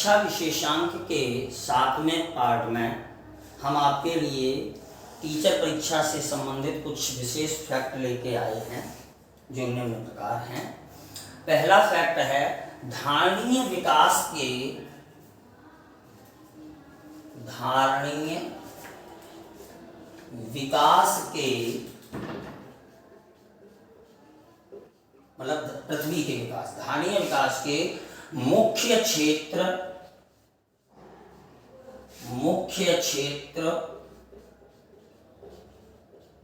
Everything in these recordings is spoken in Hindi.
कक्षा विशेषांक के 7वें पार्ट में हम आपके लिए टीचर परीक्षा से संबंधित कुछ विशेष फैक्ट लेके आए हैं जो निम्न प्रकार हैं। पहला फैक्ट है धारणीय विकास के मतलब पृथ्वी के विकास, धारणीय विकास के मुख्य क्षेत्र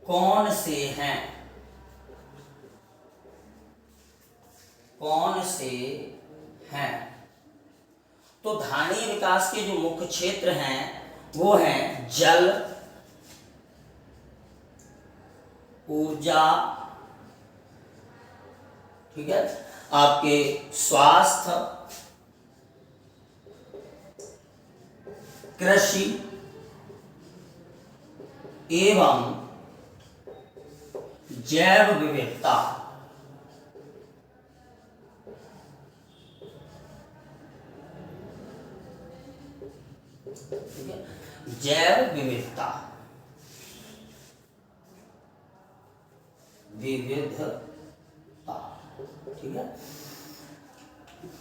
कौन से हैं? तो धारणीय विकास के जो मुख्य क्षेत्र हैं वो हैं जल, ऊर्जा, ठीक है, आपके स्वास्थ्य, कृषि एवं जैव विविधता। ठीक है, जैव विविधता, ठीक है।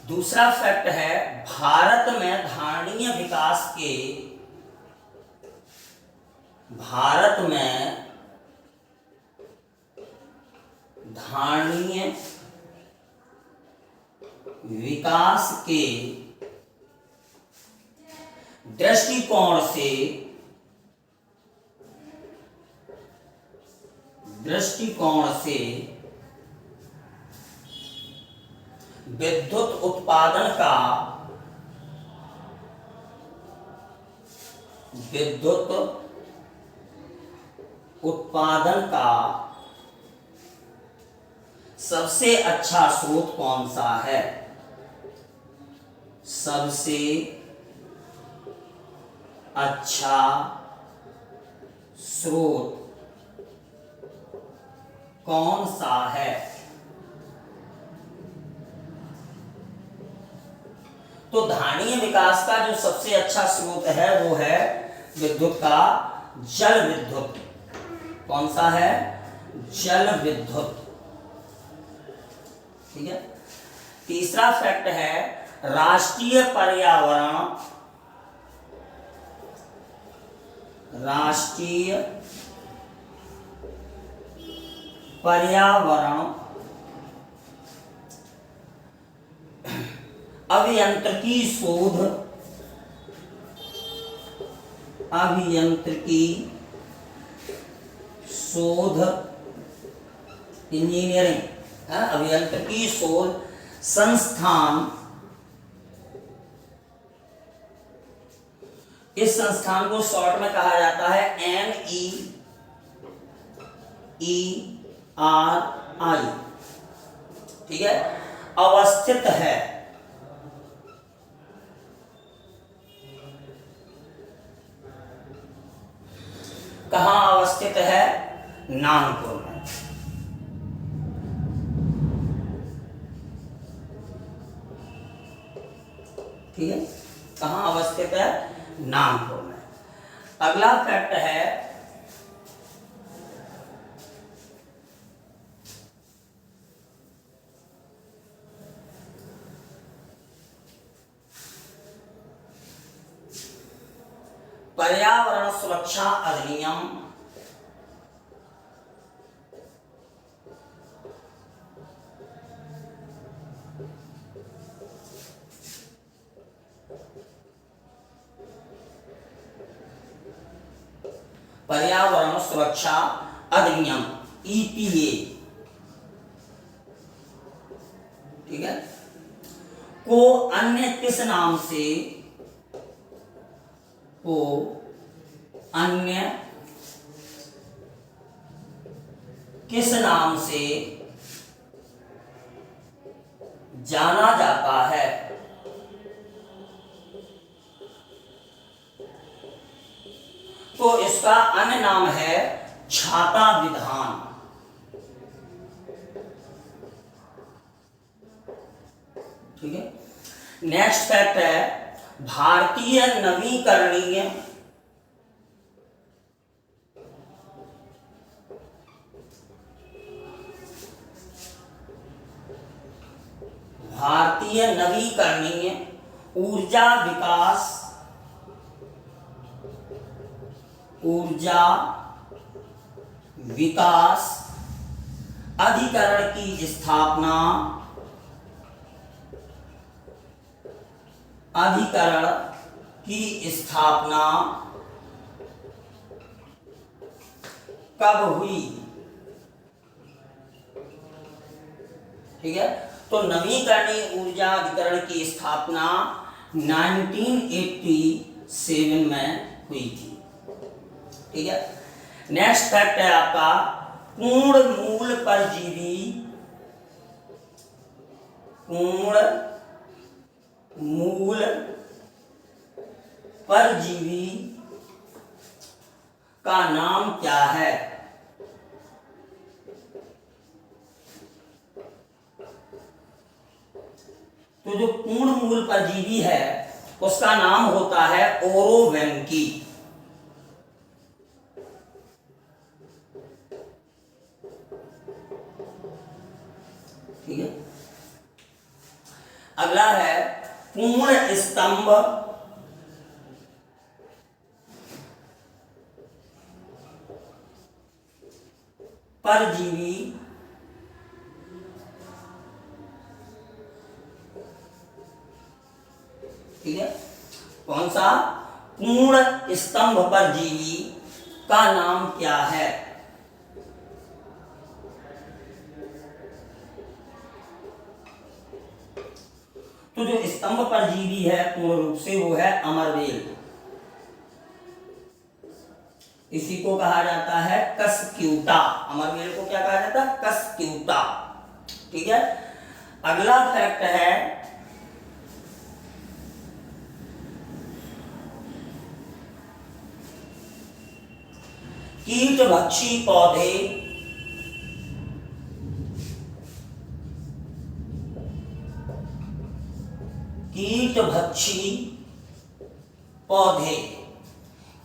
दूसरा फैक्ट है भारत में धारणीय विकास के दृष्टिकोण से विद्युत उत्पादन का सबसे अच्छा स्रोत कौन सा है? सबसे अच्छा स्रोत कौन सा है? तो धारणीय विकास का जो सबसे अच्छा स्रोत है वो है विद्युत का जल विद्युत। कौन सा है? जल विद्युत। ठीक है। तीसरा फैक्ट है राष्ट्रीय पर्यावरण अभियांत्रिकी शोध इंजीनियरिंग अभियांत्रिकी शोध संस्थान। इस संस्थान को शॉर्ट में कहा जाता है NEERI। ठीक है। अवस्थित है कहां? अवस्थित है नागपुर में। ठीक है। कहां अवस्थित है? नागपुर में। अगला फैक्ट है पर्यावरण सुरक्षा अधिनियम EPA, ठीक है, को अन्य किस नाम से जाना जाता है? तो इसका अन्य नाम है छाता विधान। ठीक है। नेक्स्ट फैक्ट है भारतीय नवीकरणीय ऊर्जा विकास अधिकरण की स्थापना कब हुई? ठीक है, तो नवीकरणीय ऊर्जा अधिकरण की स्थापना 1987 में हुई थी। ठीक है, नेक्स्ट फैक्ट है आपका पूर्ण मूल परजीवी का नाम क्या है? तो जो पूर्ण मूल परजीवी है उसका नाम होता है ओरोवेंकी। ठीक है, अगला है पूर्ण स्तंभ परजीवी ठीक है, कौन सा? पूर्ण स्तंभ परजीवी का नाम क्या है? तो जो स्तंभ परजीवी है पूर्ण रूप से वो है अमरवेल। इसी को कहा जाता है कस्क्यूटा। अमरवेल को क्या कहा जाता है? कस्क्यूटा। ठीक है, अगला फैक्ट है कीटभक्षी पौधे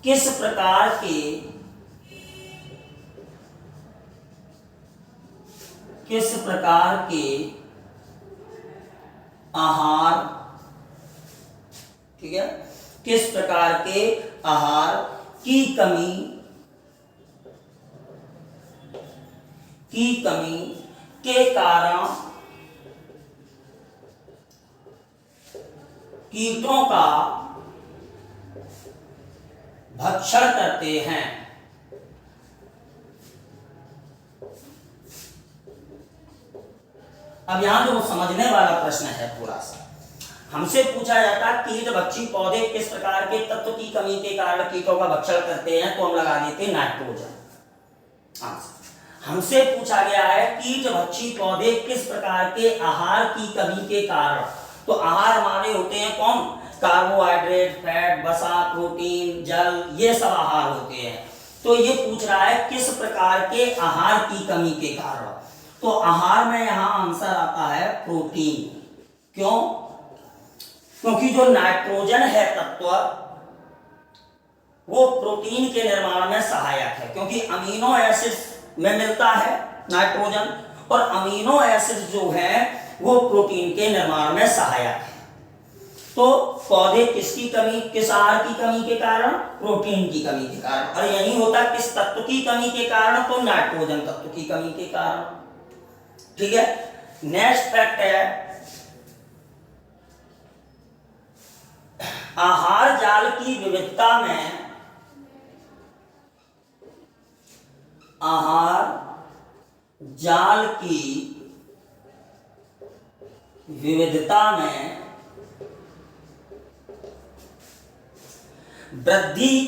किस प्रकार के आहार, ठीक है, किस प्रकार के आहार की कमी के कारण कीटों का भक्षण करते हैं? अब यहां जो समझने वाला प्रश्न है थोड़ा सा, हमसे पूछा जाता है कीटभक्षी पौधे किस प्रकार के तत्व की कमी के कारण कीटों का भक्षण करते हैं, तो हम लगा देते नाइट्रोजन। हमसे पूछा गया है कीटभक्षी पौधे किस प्रकार के आहार की कमी के कारण, तो आहार हमारे होते हैं कौन? कार्बोहाइड्रेट, फैट, वसा, प्रोटीन, जल, ये सब आहार होते हैं। तो ये पूछ रहा है किस प्रकार के आहार की कमी के कारण, तो आहार में यहां आंसर आता है प्रोटीन। क्यों? क्योंकि जो नाइट्रोजन है तत्व वो प्रोटीन के निर्माण में सहायक है, क्योंकि अमीनो एसिड्स में मिलता है नाइट्रोजन, और अमीनो एसिड जो है वो प्रोटीन के निर्माण में सहायक है। तो पौधे किसकी कमी, किस आहार की कमी के कारण? प्रोटीन की कमी के कारण। और यही होता है किस तत्व की कमी के कारण? तो नाइट्रोजन तत्व की कमी के कारण। ठीक है, नेक्स्ट फैक्ट है आहार जाल की विविधता में वृद्धि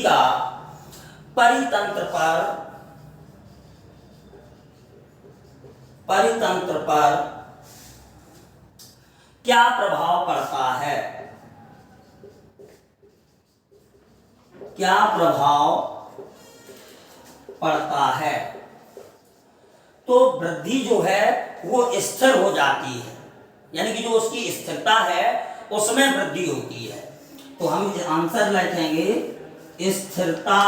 का परितंत्र पर क्या प्रभाव पड़ता है? क्या प्रभाव पड़ता है? तो वृद्धि जो है वो स्थिर हो जाती है, यानी कि जो उसकी स्थिरता है उसमें वृद्धि होती है। तो हम आंसर लिखेंगे स्थिरता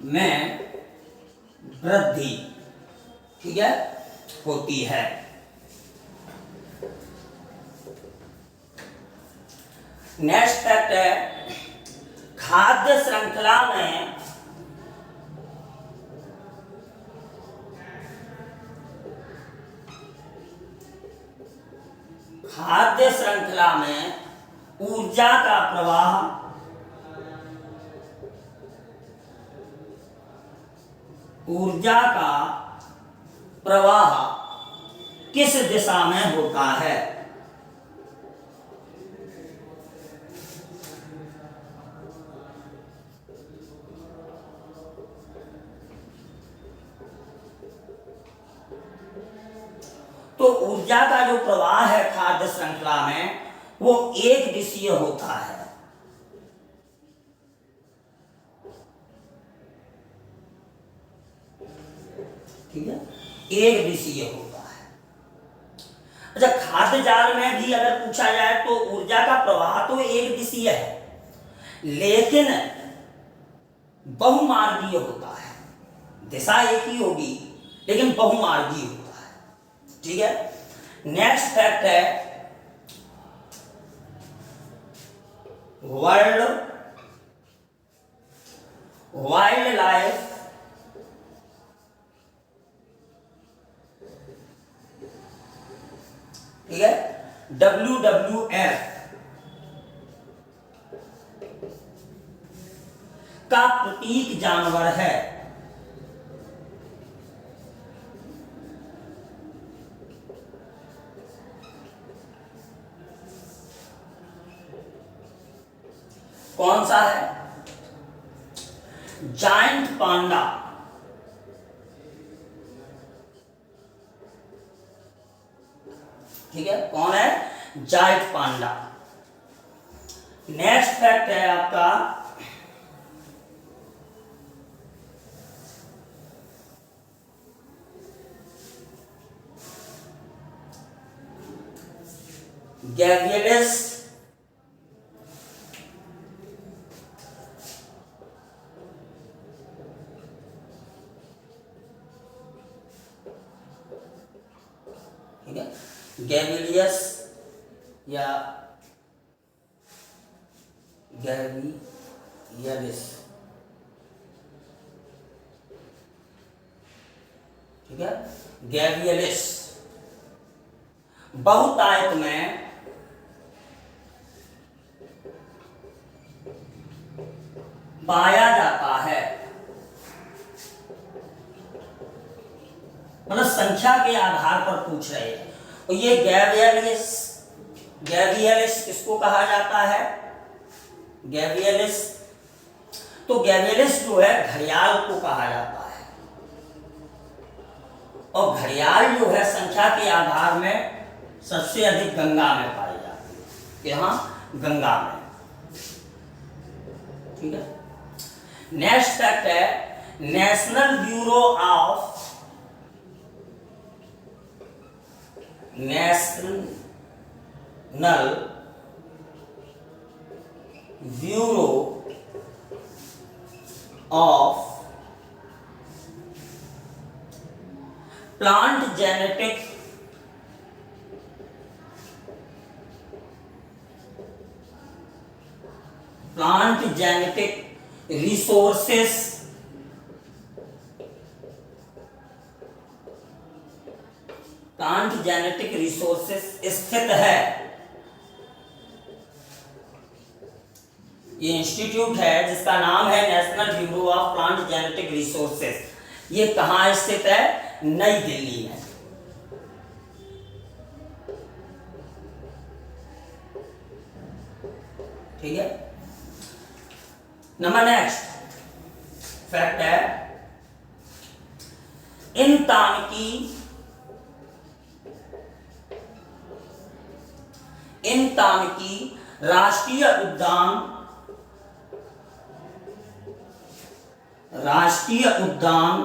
में वृद्धि, ठीक है, होती है। नेक्स्ट फैक्ट है खाद्य श्रृंखला में ऊर्जा का प्रवाह किस दिशा में होता है? तो ऊर्जा का जो प्रवाह है खाद्य श्रृंखला में वो एक दिशीय होता है। ठीक है, एक दिशीय होता है। अच्छा, खाद्य जाल में भी अगर पूछा जाए तो ऊर्जा का प्रवाह तो एक दिशीय है, लेकिन बहुमार्गीय होता है। दिशा एक ही होगी लेकिन बहुमार्गीय होता है। ठीक है, नेक्स्ट फैक्ट है वर्ल्ड वाइल्ड लाइफ ठीक है, WWF का प्रतीक जानवर है। कौन सा है? जायंट पांडा। ठीक है, कौन है? जायंट पांडा। नेक्स्ट फैक्ट है आपका गैवियलिस गैविलियस या गैवियलिस, ठीक है, गैवियलिस बहुतायत में पाया जाता है। मतलब संख्या के आधार पर पूछ रहे हैं। और ये गैवियलिस किसको कहा जाता है? गैवियलिस, तो गैवियलिस जो है घड़ियाल को कहा जाता है। और घड़ियाल जो है संख्या के आधार में सबसे अधिक गंगा में पाई जाती है। यहाँ गंगा में। ठीक है, नेक्स्ट फैक्ट है national bureau of plant genetic resources स्थित है। ये इंस्टीट्यूट है जिसका नाम है national bureau of plant genetic resources. ये कहाँ स्थित है? नई दिल्ली में। ठीक है, नंबर नेक्स्ट फैक्ट है इनतानकी राष्ट्रीय उद्यान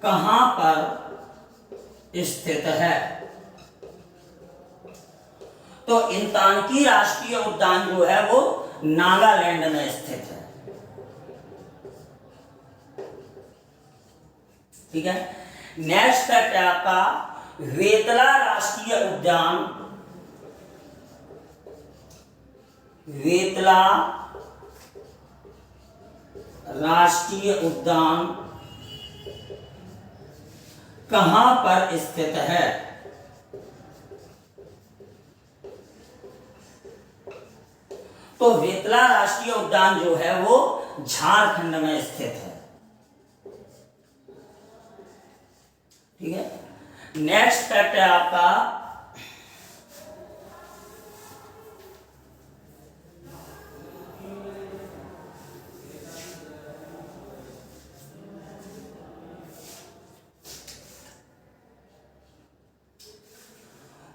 कहां पर स्थित है? तो इंतानकी राष्ट्रीय उद्यान जो है वो नागालैंड में स्थित है। ठीक है। नेक्स्ट फैक्ट है आपका वेतला राष्ट्रीय उद्यान, वेतला राष्ट्रीय उद्यान कहां पर स्थित है? तो वेतला राष्ट्रीय उद्यान जो है वो झारखंड में स्थित है। ठीक है। नेक्स्ट फैक्ट है आपका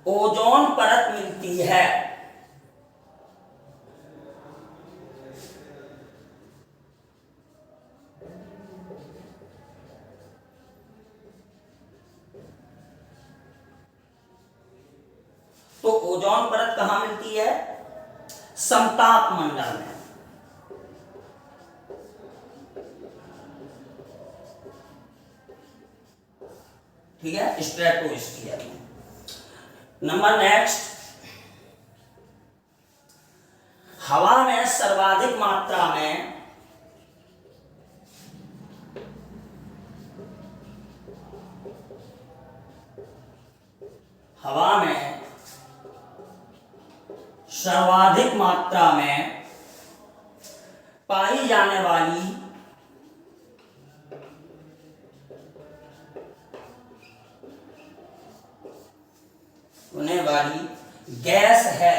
ओजोन परत मिलती है। तो ओजोन परत कहां मिलती है? समताप मंडल में। ठीक है, स्ट्रेटोस्फीयर में। नंबर नेक्स्ट, हवा में सर्वाधिक मात्रा में हवा में सर्वाधिक मात्रा में पाई जाने वाली होने वाली गैस है।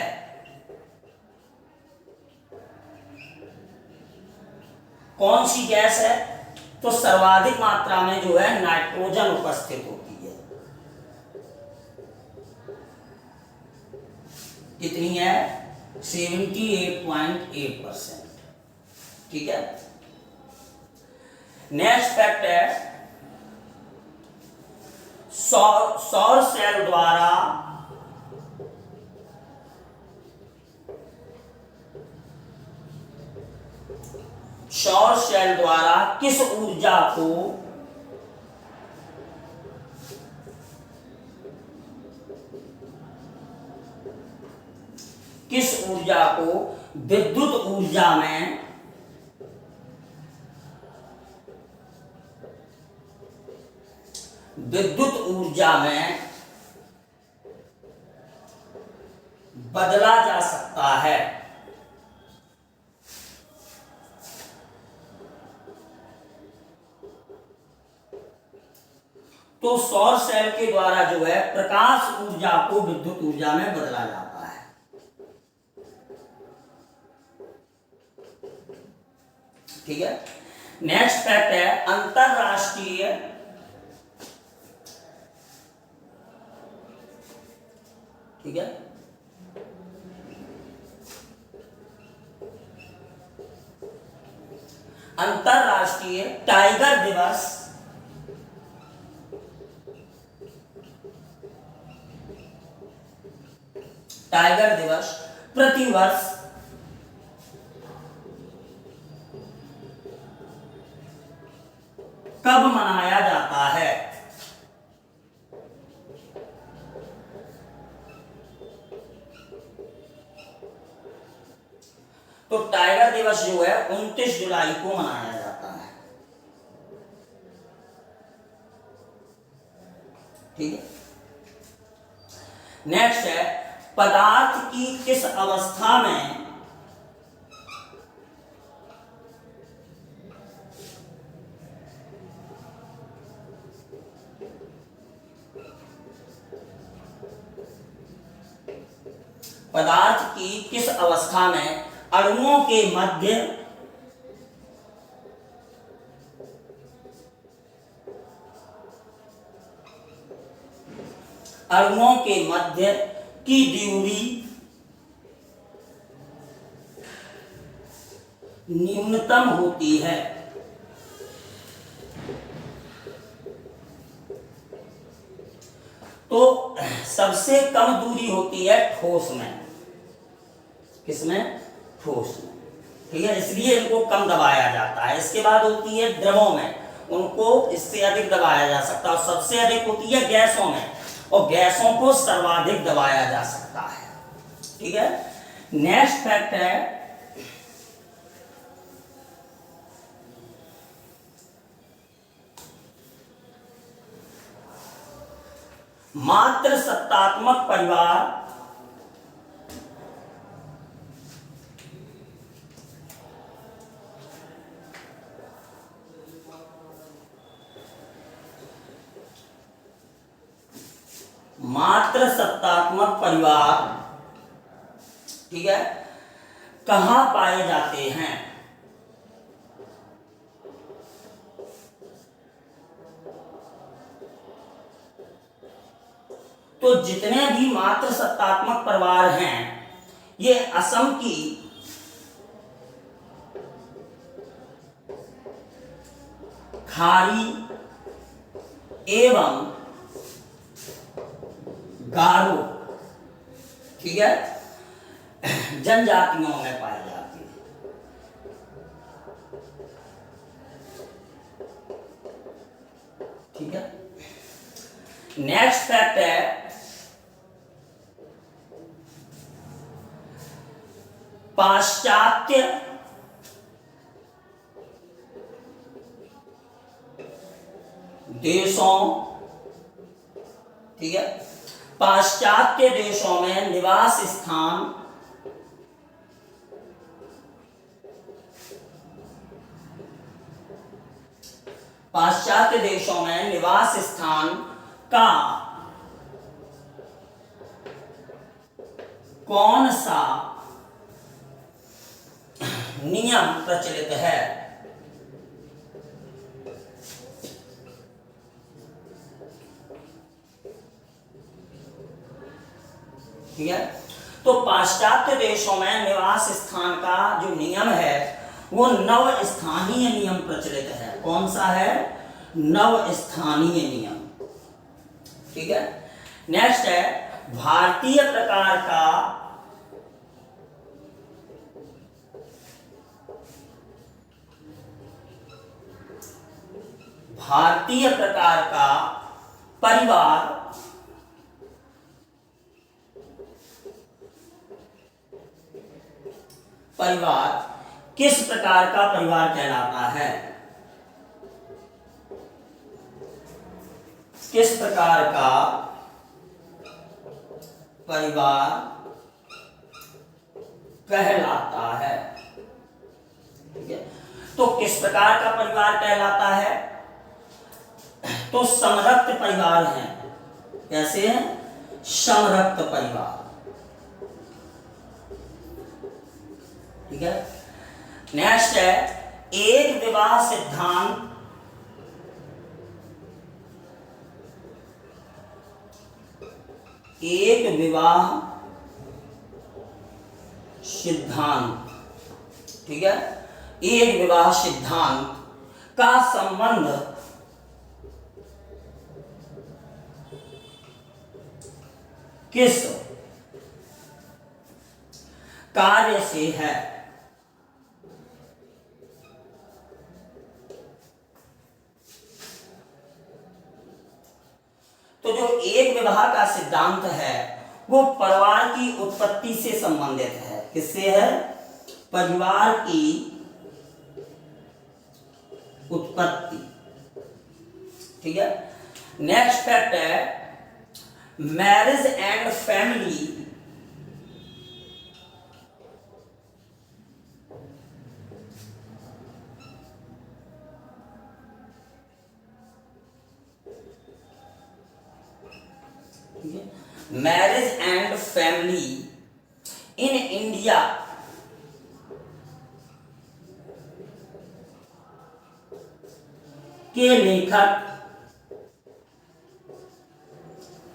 कौन सी गैस है? तो सर्वाधिक मात्रा में जो है नाइट्रोजन उपस्थित होती है। कितनी है? 78.8%। ठीक है। नेक्स्ट फैक्ट है सौर सेल द्वारा सौर सेल द्वारा किस ऊर्जा को विद्युत ऊर्जा में बदला जा सकता है? तो सौर सेल के द्वारा जो है प्रकाश ऊर्जा को विद्युत ऊर्जा में बदला जाता है। ठीक है। नेक्स्ट फैक्ट है अंतरराष्ट्रीय ठीक है अंतरराष्ट्रीय टाइगर दिवस प्रतिवर्ष कब मनाया जाता है? तो टाइगर दिवस जो है 29 जुलाई को मनाया जाता है। ठीक है। नेक्स्ट है पदार्थ की किस अवस्था में अणुओं के मध्य की दूरी न्यूनतम होती है? तो सबसे कम दूरी होती है ठोस में। किसमें? ठोस में। ठीक है, इसलिए इनको कम दबाया जाता है। इसके बाद होती है द्रवों में, उनको इससे अधिक दबाया जा सकता है। और सबसे अधिक होती है गैसों में, और गैसों को सर्वाधिक दबाया जा सकता है। ठीक है, नेक्स्ट फैक्ट है मात्र सत्तात्मक परिवार ठीक है कहां पाए जाते हैं? तो जितने भी मात्र सत्तात्मक परिवार हैं, ये असम की खारी एवं गारो, ठीक है, जनजातियों में पाई जाती है। ठीक है, नेक्स्ट फैक्ट है पाश्चात्य देशों, ठीक है, पाश्चात्य देशों में निवास स्थान पाश्चात्य देशों में निवास स्थान का कौन सा नियम प्रचलित है? ठीक है, तो पाश्चात्य देशों में निवास स्थान का जो नियम है वो नव स्थानीय नियम प्रचलित है। कौन सा है? नव स्थानीय नियम। ठीक है, नेक्स्ट है भारतीय प्रकार का परिवार किस प्रकार का परिवार कहलाता है? किस प्रकार का परिवार कहलाता है? ठीक है, तो किस प्रकार का परिवार कहलाता है? तो समरक्त परिवार हैं। कैसे हैं? समरक्त परिवार। ठीक है, नेक्स्ट है एक विवाह सिद्धांत ठीक है, एक विवाह सिद्धांत का संबंध किस कार्य से है? तो जो एक विवाह का सिद्धांत है वो परिवार की उत्पत्ति से संबंधित है। किससे है? परिवार की उत्पत्ति। ठीक है, नेक्स्ट फैक्ट है marriage and family marriage and family in India के लेखक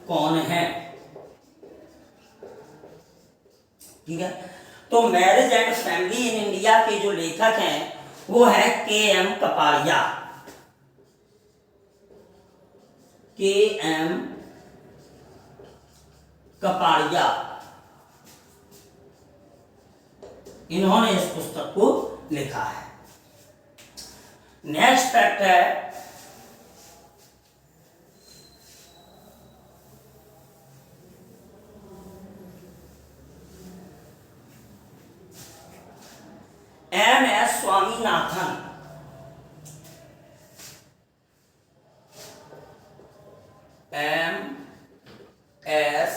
कौन है? ठीक है, तो marriage and family in India के जो लेखक हैं वो है के.एम. कपाड़िया। के.एम. कपाड़िया, इन्होंने इस पुस्तक को लिखा है। नेक्स्ट फैक्ट है M.S. स्वामीनाथन। M.S.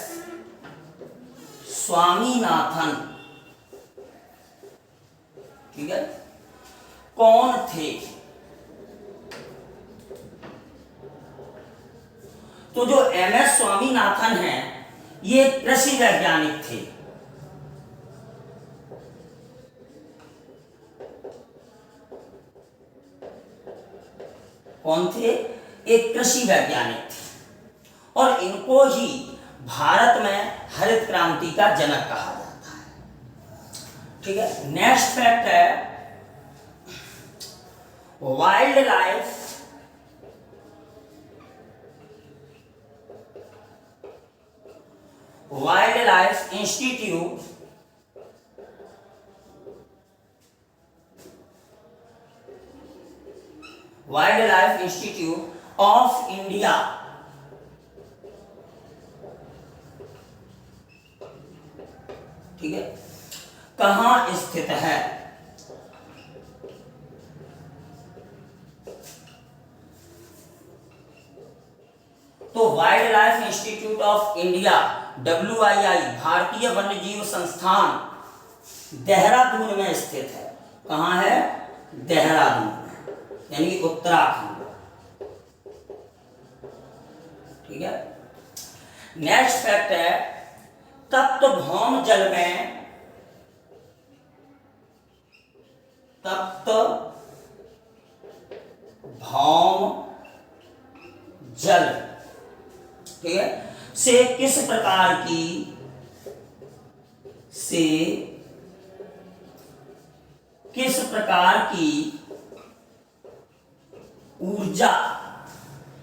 स्वामीनाथन, ठीक है, कौन थे? तो जो M.S. स्वामीनाथन हैं ये कृषि वैज्ञानिक थे। कौन थे? एक कृषि वैज्ञानिक थे और इनको ही भारत में हरित क्रांति का जनक कहा जाता है। ठीक है, नेक्स्ट फैक्ट है wild life institute of India, ठीक है, कहां स्थित है? तो wild life institute of India WII भारतीय वन्यजीव संस्थान देहरादून में स्थित है। कहां है? देहरादून में, यानी उत्तराखंड। ठीक है, नेक्स्ट फैक्ट है तप्त भौम जल में, तप्त भौम जल, ठीक है, से किस प्रकार की ऊर्जा,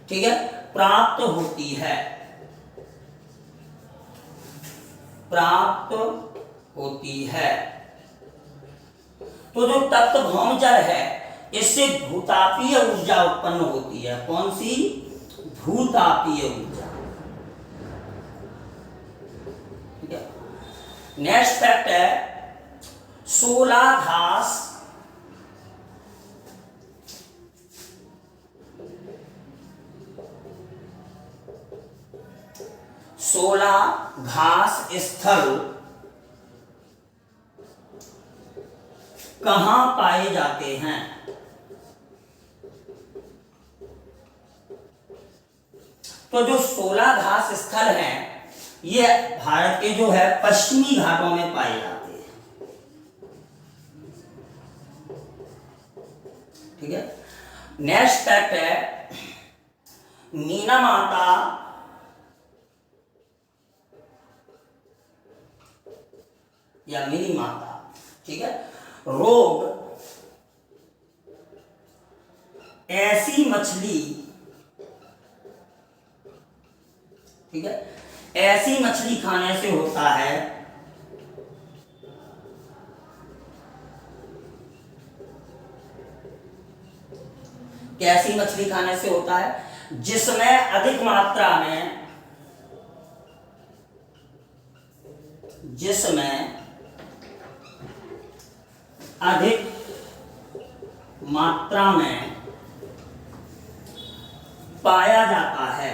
ठीक है, प्राप्त होती है, तो जो तप्त भौम जल है इससे भूतापीय ऊर्जा उत्पन्न होती है। कौन सी? भूतापीय ऊर्जा। ठीक है, नेक्स्ट फैक्ट है सोला घास स्थल कहां पाए जाते हैं? तो जो 16 घास स्थल हैं ये भारत के जो है पश्चिमी घाटों में पाए जाते हैं। ठीक है, नेक्स्ट फैक्ट है मीना माता या मिनी माता, ठीक है, रोग ऐसी मछली, ठीक है, ऐसी मछली खाने से होता है कैसी मछली खाने से होता है? जिसमें अधिक मात्रा में, जिसमें अधिक मात्रा में पाया जाता है।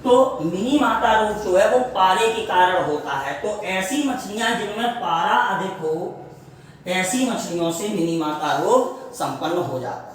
तो मिनी माता रोग जो है वो पारे के कारण होता है। तो ऐसी मछलियां जिनमें पारा अधिक हो, ऐसी मछलियों से मिनी माता रोग संपन्न हो जाता है।